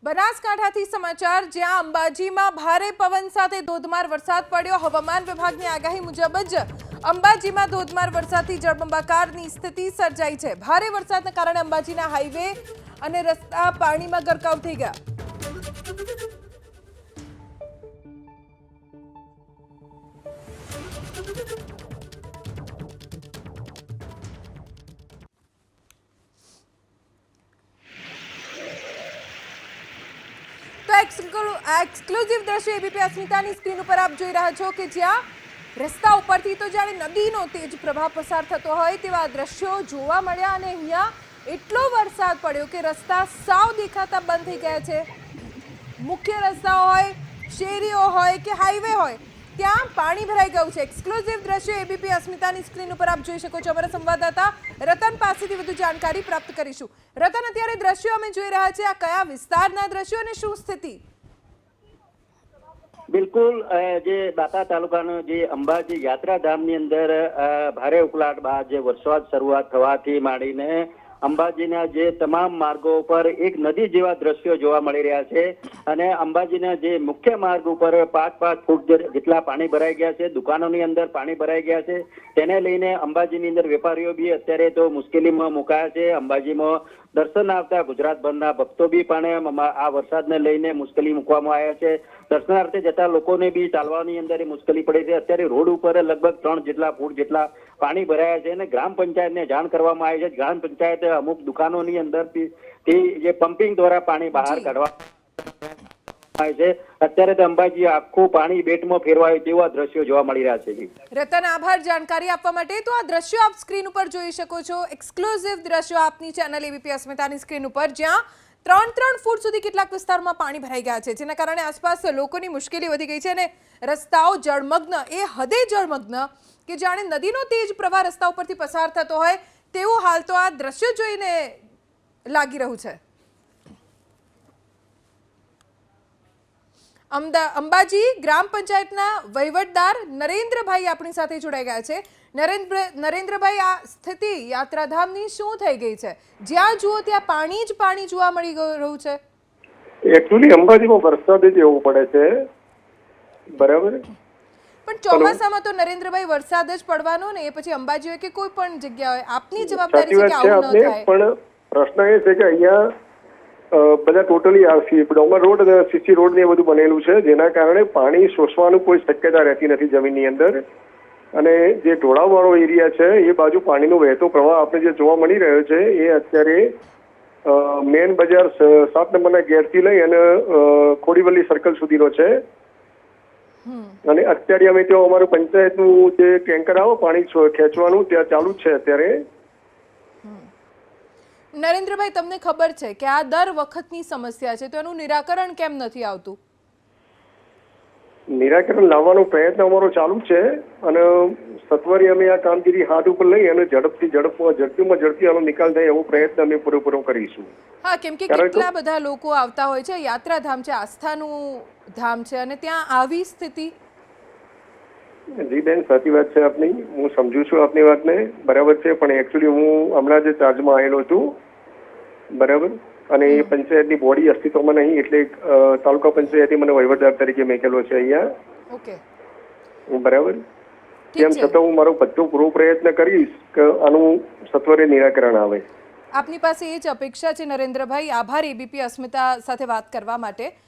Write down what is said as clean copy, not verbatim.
બનાસકાંઠાથી સમાચાર જ્યાં અંબાજીમાં ભારે પવન સાથે ધોધમાર વરસાદ પડ્યો। હવામાન વિભાગની આગાહી મુજબ જ અંબાજીમાં ધોધમાર વરસાદથી જળબંબાકારની સ્થિતિ સર્જાઈ છે। ભારે વરસાદના કારણે અંબાજીના હાઈવે અને રસ્તા પાણીમાં ગરકાવ થઈ ગયા। तो एक्सक्लूसिव दृश्य एबीपी अस्मितानी स्क्रीन पर आप જોઈ રહ્યા છો કે જ્યાં રસ્તા ઉપરથી તો જાણે નદીનો તેજ પ્રવાહ પસાર થતો હોય તેવા દ્રશ્યો જોવા મળ્યા અને અહીંયા એટલો વરસાદ પડ્યો કે રસ્તા સાવ દેખાતા બંધ થઈ ગયા છે। મુખ્ય રસ્તા હોય, શેરીઓ હોય કે હાઈવે હોય ત્યાં પાણી ભરાઈ ગયું છે। એક્સક્લુઝિવ દ્રશ્ય એબીપી અસ્મિતાની સ્ક્રીન ઉપર આપ જોઈ શકો છો। અમારા સંવાદદાતા રતન પાસેથી વધુ જાણકારી પ્રાપ્ત કરીશું। રતન, અત્યારે દ્રશ્યો અમે જોઈ રહ્યા છે, આ કયા વિસ્તારના દ્રશ્યો અને શું સ્થિતિ? બિલકુલ, જે દાંતા તાલુકાનો જે અંબાજી યાત્રાધામની અંદર ભારે ઉકળાટ બાદ જે વરસાદ શરૂઆત થવાથી માંડીને અંબાજીના જે તમામ માર્ગો ઉપર એક નદી જેવા દ્રશ્યો જોવા મળી રહ્યા છે અને અંબાજીના જે મુખ્ય માર્ગ ઉપર 5-5 ફૂટ જેટલા પાણી ભરાઈ ગયા છે। દુકાનોની અંદર પાણી ભરાઈ ગયા છે, તેને લઈને અંબાજીની અંદર વેપારીઓ બી અત્યારે તો મુશ્કેલીમાં મુકાયા છે। અંબાજીમાં દર્શન આવતા ગુજરાતભરના ભક્તો બી પણ આ વરસાદને લઈને મુશ્કેલી મૂકવામાં આવ્યા છે। દર્શનાર્થે જતા લોકોને બી ચાલવાની અંદર મુશ્કેલી પડે છે। અત્યારે રોડ ઉપર લગભગ 3 ફૂટ જેટલા પાણી ભરાયા છે અને ગ્રામ પંચાયતને જાણ કરવામાં આવી છે। ગ્રામ પંચાયતે અમુક દુકાનોની અંદરથી જે પમ્પિંગ દ્વારા પાણી બહાર કાઢવામાં આવે છે। અત્યારે તો અંબાજી આખું પાણી બેટમાં ફેરવાયું તેવા દ્રશ્યો જોવા મળી રહ્યા છે। રતન, આભાર જાણકારી આપવા માટે। તો આ દ્રશ્યો આપ સ્ક્રીન ઉપર જોઈ શકો છો। એક્સક્લુઝિવ દ્રશ્યો આપની ચેનલ એબીપી અસ્મિતાની સ્ક્રીન ઉપર, જ્યાં 3 ફૂટ સુધી કેટલાક વિસ્તારમાં પાણી ભરાઈ ગયા છે, જેના કારણે આસપાસ લોકોની મુશ્કેલી વધી ગઈ છે અને રસ્તાઓ જળમગ્ન, એ હદે જળમગ્ન કે જાણે નદીનો તેજ પ્રવાહ રસ્તા ઉપરથી પસાર થતો હોય તેવું હાલ તો આ દ્રશ્ય જોઈને લાગી રહ્યું છે। અંબાજી ગ્રામ પંચાયતના વહીવટદાર નરેન્દ્રભાઈ આપણી સાથે જોડાઈ ગયા છે। નરેન્દ્રભાઈ, આ સ્થિતિ યાત્રાધામની શું થઈ ગઈ છે? જ્યાં જુઓ ત્યાં પાણી જ પાણી જોવા મળી રહ્યું છે। એકચ્યુઅલી અંબાજીમાં વરસાદ જ એવો પડે છે, બરાબર? પણ ચોમાસામાં તો નરેન્દ્રભાઈ વરસાદ જ પડવાનો ને, એ પછી અંબાજી હોય કે કોઈ પણ જગ્યા હોય, આપની જવાબદારી છે કે આવું ન થાય। પણ પ્રશ્ન એ છે કે અહીંયા બધા ટોટલી ડોંગર રોડ અને સીસી રોડ ને બધું બનેલું છે, જેના કારણે પાણી શોષવાનું કોઈ શક્યતા રહેતી નથી જમીનની અંદર। અને જે ઢોળાવવાળો એરિયા છે એ બાજુ પાણીનો વહેતો પ્રવાહ આપણે જે જોવા મળી રહ્યો છે એ અત્યારે મેન બજાર 7 નંબરના ગેટથી લઈ અને ખોડીવલી સર્કલ સુધીનો છે। અને અત્યારે અમે ત્યાં અમારું પંચાયતનું જે ટેન્કર આવે પાણી ખેંચવાનું ત્યાં ચાલુ જ છે અત્યારે। નરેન્દ્રભાઈ, તમને ખબર છે કે આ દર વખતની સમસ્યા છે, તો એનું નિરાકરણ કેમ નથી આવતું? નિરાકરણ લાવવાનો પ્રયત્ન અમારો ચાલુ છે અને સત્વરે અમે આ કામગીરી હાથ ઉપર લઈ અને ઝડપથી આનો નિકાલ થાય એવો પ્રયત્ન અમે પૂરેપૂરો કરીશું। હા, કેમ કે કેટલા બધા લોકો આવતા હોય છે, યાત્રાધામ છે, આસ્થાનું ધામ છે, અને ત્યાં આવી સ્થિતિ। જી બેન, સાચી વાત છે આપની, હું સમજુ છું આપની વાતને, બરાબર છે। પણ એકચ્યુઅલી હું હમણાં જે ચાર્જમાં આવેલો છું, બરાબર, અને એ પંચાયતની બોડી અસ્તિત્વમાં નહીં, એટલે તાલુકા પંચાયતે મને વહીવટદાર તરીકે મેકેલો છે અહીંયા। ઓકે, બરાબર। તેમ છતાં હું મારો પૂરો પ્રયત્ન કરીશ કે આનું સત્વરે નિરાકરણ આવે। આપની પાસે એ જ અપેક્ષા છે નરેન્દ્રભાઈ। આભાર એબીપી અસ્મિતા સાથે વાત કરવા માટે।